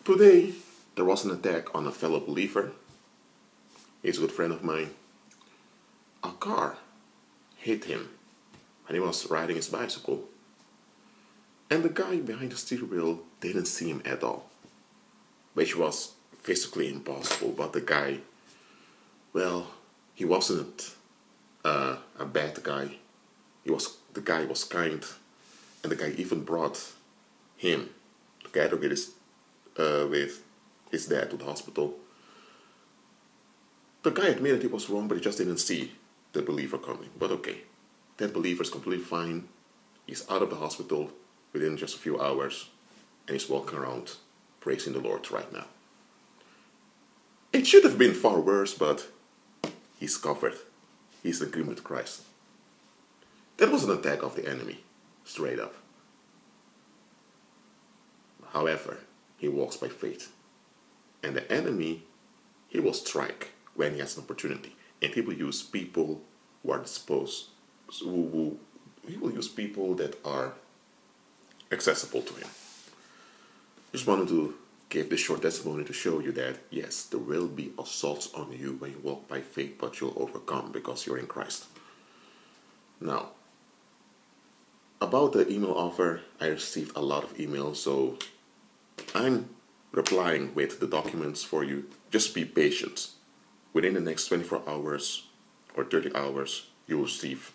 Today, there was an attack on a fellow believer. He's a good friend of mine. A car hit him when he was riding his bicycle, and the guy behind the steering wheel didn't see him at all, which was physically impossible. But the guy, well, he wasn't a bad guy. The guy was kind, and the guy even brought him together with his dad to the hospital. The guy admitted he was wrong, but he just didn't see the believer coming. But okay, that believer is completely fine. He's out of the hospital within just a few hours, and he's walking around praising the Lord right now. It should have been far worse, but he's covered. He's in agreement with Christ. That was an attack of the enemy, straight up. However, he walks by faith. And the enemy, he will strike when he has an opportunity. And he will use people who are disposed, he will use people that are accessible to him. Just wanted to give this short testimony to show you that, yes, there will be assaults on you when you walk by faith, but you'll overcome because you're in Christ. Now, about the email offer, I received a lot of emails, so I'm replying with the documents for you. Just be patient. Within the next 24 hours or 30 hours, you will receive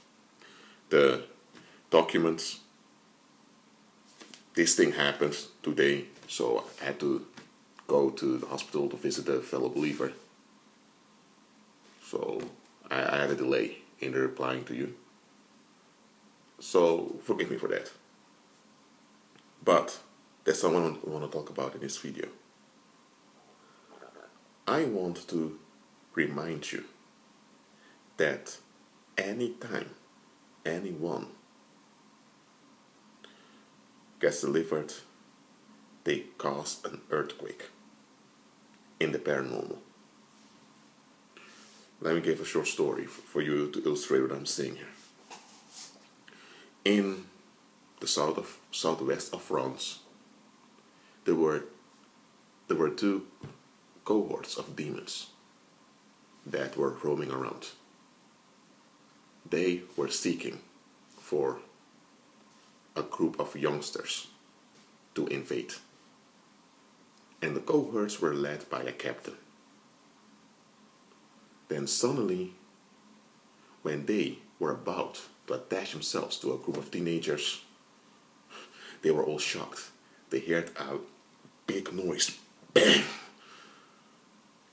the documents. This thing happened today, so I had to go to the hospital to visit a fellow believer. So I had a delay in replying to you. So forgive me for that. But that's what I want to talk about in this video. I want to remind you that anytime anyone gets delivered, they cause an earthquake in the paranormal. Let me give a short story for you to illustrate what I'm saying here. In the southwest of France, there were two cohorts of demons that were roaming around. They were seeking for a group of youngsters to invade. And the cohorts were led by a captain. Then suddenly, when they were about to attach themselves to a group of teenagers, they were all shocked. They heard a big noise, bang!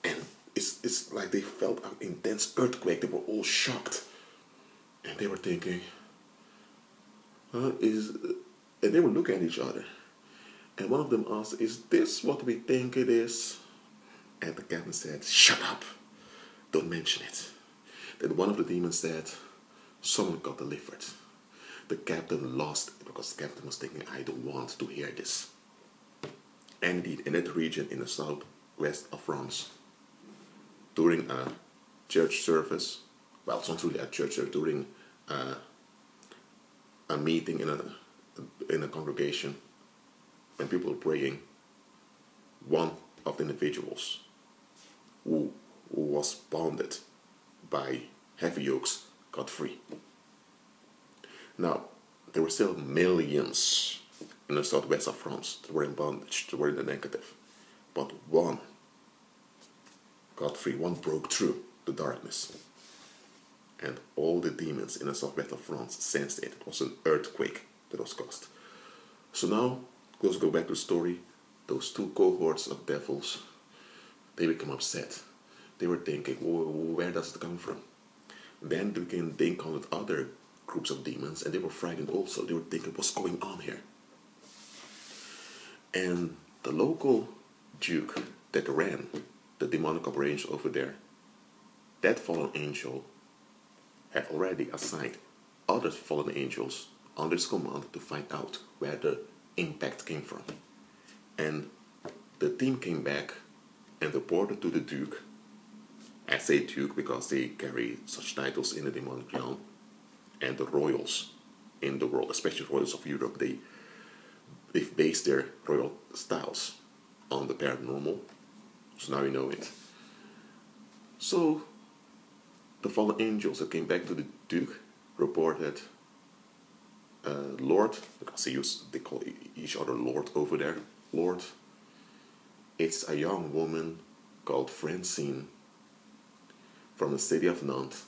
And it's like they felt an intense earthquake. They were all shocked. And they were thinking, and they were looking at each other. And one of them asked, "Is this what we think it is?" And the captain said, "Shut up. Don't mention it." Then one of the demons said, "Someone got delivered." The captain lost it because the captain was thinking, "I don't want to hear this." And indeed, in that region in the southwest of France, during a church service, well, it's not really a church service, during a meeting in a congregation, when people were praying, one of the individuals who was bounded by heavy yokes got free. Now, there were still millions in the southwest of France that were in bondage, that were in the negative. But one got free, one broke through the darkness. And all the demons in the southwest of France sensed it. It was an earthquake that was caused. So now, let's go back to the story. Those two cohorts of devils, they become upset. They were thinking, where does it come from? Then they encountered other groups of demons, and they were frightened also. They were thinking, what's going on here? And the local duke that ran the demonic operation over there, that fallen angel had already assigned other fallen angels under his command to find out where the impact came from. And the team came back and reported to the duke. I say duke because they carry such titles in the demonic realm, and the royals in the world, especially royals of Europe, they've based their royal styles on the paranormal. So now you know it. So the fallen angels that came back to the Duke reported, Lord, because they call each other Lord over there. Lord, it's a young woman called Francine from the city of Nantes.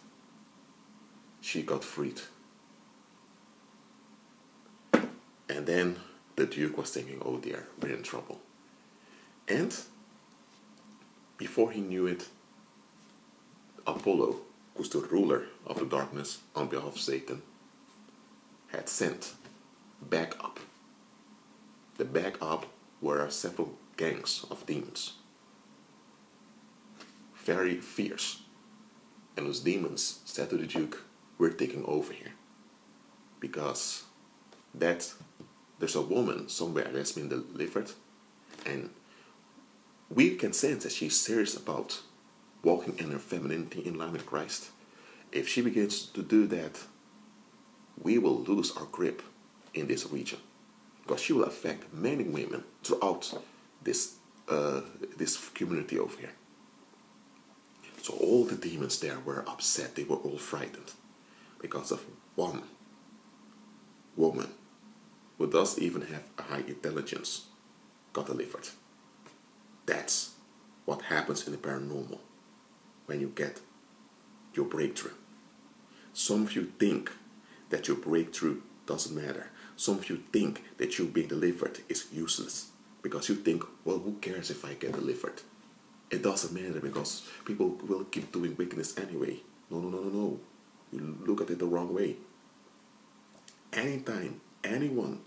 She got freed. And then the Duke was thinking, oh dear, we're in trouble. And before he knew it, Apollo, who's the ruler of the darkness on behalf of Satan, had sent backup. The backup were several gangs of demons. Very fierce. And those demons said to the Duke, we're taking over here. Because there's a woman somewhere that's been delivered, and we can sense that she's serious about walking in her femininity in line with Christ. If she begins to do that, we will lose our grip in this region, because she will affect many women throughout this community over here. So all the demons there were upset. They were all frightened because of one woman who does even have a high intelligence got delivered. That's what happens in the paranormal when you get your breakthrough. Some of you think that your breakthrough doesn't matter. Some of you think that you being delivered is useless because you think, well, who cares if I get delivered? It doesn't matter because people will keep doing wickedness anyway. No. You look at it the wrong way. Anytime anyone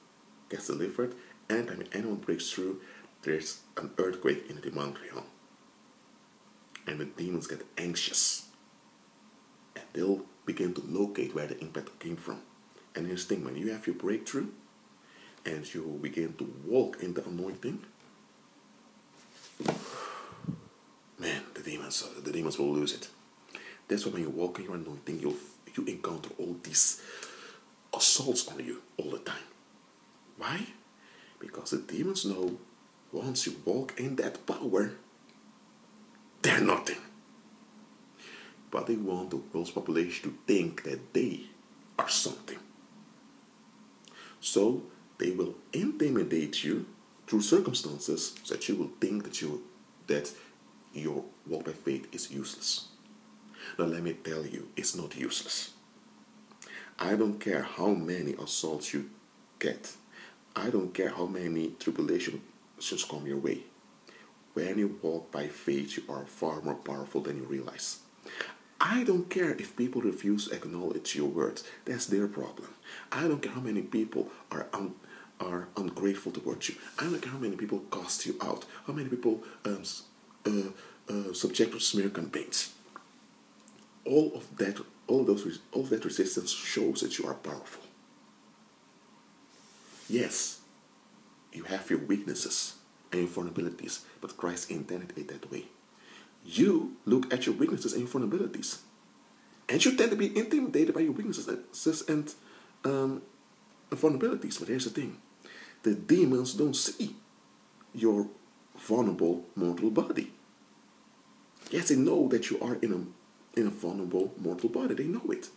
gets delivered, anytime anyone breaks through, there's an earthquake in the demonic realm. And the demons get anxious. And they'll begin to locate where the impact came from. And here's the thing, when you have your breakthrough, and you begin to walk in the anointing, man, the demons will lose it. That's why when you walk in your anointing, you encounter all these assaults on you all the time. Why? Because the demons know once you walk in that power, they're nothing. But they want the world's population to think that they are something. So they will intimidate you through circumstances so that you will think that your walk by faith is useless. Now let me tell you, it's not useless. I don't care how many assaults you get. I don't care how many tribulations come your way. When you walk by faith, you are far more powerful than you realize. I don't care if people refuse to acknowledge your words. That's their problem. I don't care how many people are ungrateful towards you. I don't care how many people cast you out. How many people subject to smear campaigns. All of that resistance shows that you are powerful. Yes, you have your weaknesses and your vulnerabilities, but Christ intended it that way. You look at your weaknesses and your vulnerabilities, and you tend to be intimidated by your weaknesses and vulnerabilities. But here's the thing: the demons don't see your vulnerable mortal body. Yes, they know that you are in a vulnerable mortal body. They know it,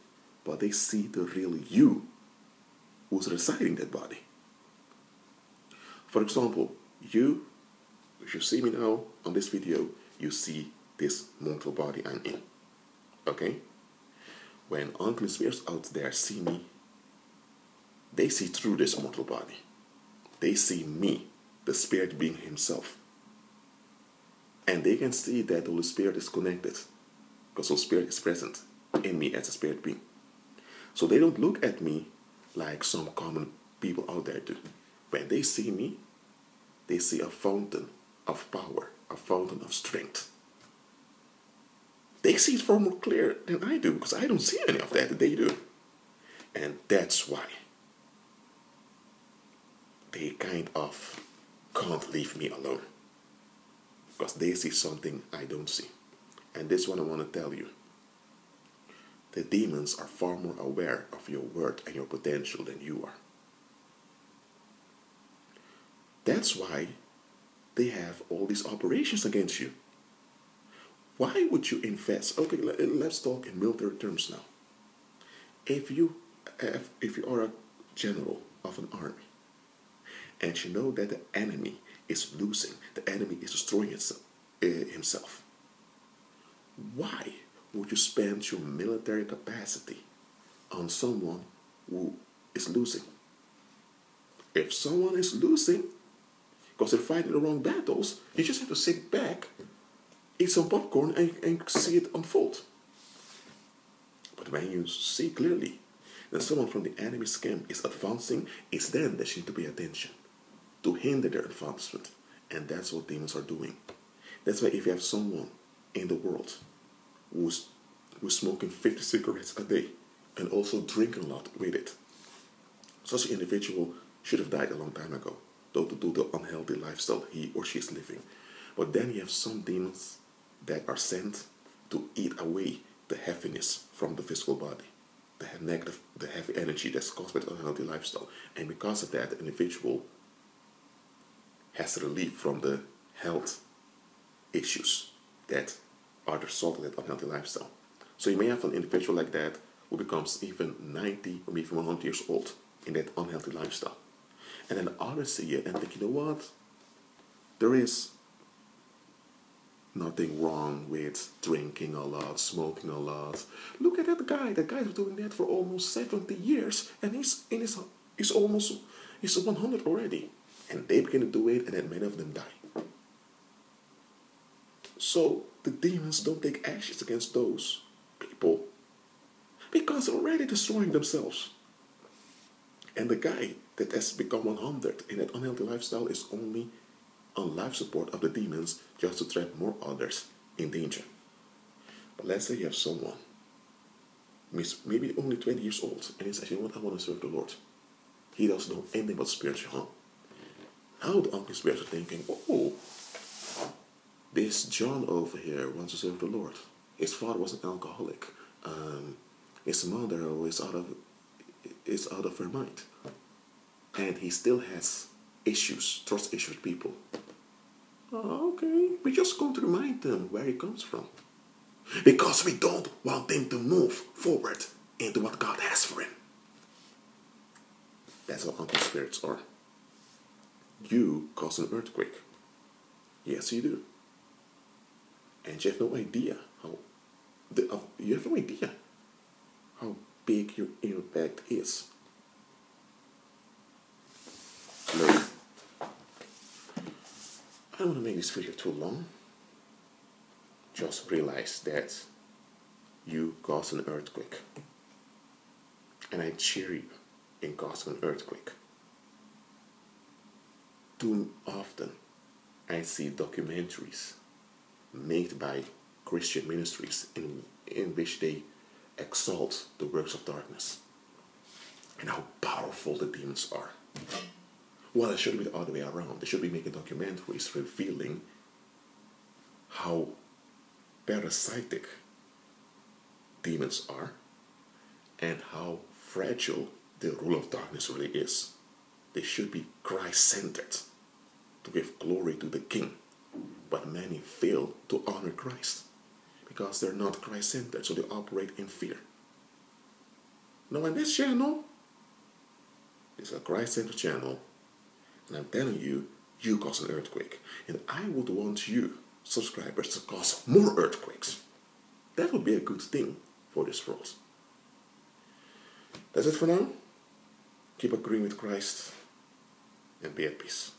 but they see the real you who's residing in that body. For example, if you see me now on this video, you see this mortal body I'm in. Okay? When unclean spirits out there see me, they see through this mortal body. They see me, the Spirit being Himself. And they can see that the Holy Spirit is connected, because the Holy Spirit is present in me as a spirit being. So they don't look at me like some common people out there do. When they see me, they see a fountain of power, a fountain of strength. They see it far more clear than I do, because I don't see any of that they do. And that's why they kind of can't leave me alone, because they see something I don't see. And this one I want to tell you. The demons are far more aware of your worth and your potential than you are. That's why they have all these operations against you. Why would you invest? Okay, let's talk in military terms now. If you are a general of an army and you know that the enemy is losing, the enemy is destroying himself, why would you spend your military capacity on someone who is losing? If someone is losing because they're fighting the wrong battles, you just have to sit back, eat some popcorn, and see it unfold. But when you see clearly that someone from the enemy's camp is advancing, it's then that you need to pay attention to hinder their advancement. And that's what demons are doing. That's why if you have someone in the world who's smoking 50 cigarettes a day and also drinking a lot with it, such an individual should have died a long time ago, though to do the unhealthy lifestyle he or she is living. But then you have some demons that are sent to eat away the heaviness from the physical body, the heavy energy that's caused by the unhealthy lifestyle. And because of that, the individual has relief from the health issues that are the result of that unhealthy lifestyle. So you may have an individual like that who becomes even 90 or even 100 years old in that unhealthy lifestyle. And then others see it and think, you know what? There is nothing wrong with drinking a lot, smoking a lot. Look at that guy. That guy is doing that for almost 70 years, and he's 100 already. And they begin to do it, and then many of them die. So the demons don't take actions against those people because they're already destroying themselves. And the guy that has become 100 in that unhealthy lifestyle is only on life support of the demons just to trap more others in danger. But let's say you have someone, maybe only 20 years old, and he says, you know what, I want to serve the Lord. He doesn't know anything about spiritual. Now the unclean spirits are thinking, oh, this John over here wants to serve the Lord. His father was an alcoholic. His mother is out of her mind. And he still has issues, trust issues with people. Oh, okay, we're just going to remind them where he comes from. Because we don't want them to move forward into what God has for him. That's how unclean spirits are. You cause an earthquake. Yes, you do. And you have no idea how big your impact is. Look, I don't want to make this video too long. Just realize that you cause an earthquake. And I cheer you in causing an earthquake. Too often, I see documentaries made by Christian ministries in which they exalt the works of darkness and how powerful the demons are. Well, it should be the other way around. They should be making documentaries revealing how parasitic demons are and how fragile the rule of darkness really is. They should be Christ-centered to give glory to the King. But many fail to honor Christ because they're not Christ-centered, so they operate in fear. Now, on this channel, it's a Christ-centered channel, and I'm telling you, you cause an earthquake. And I would want you, subscribers, to cause more earthquakes. That would be a good thing for this world. That's it for now. Keep agreeing with Christ and be at peace.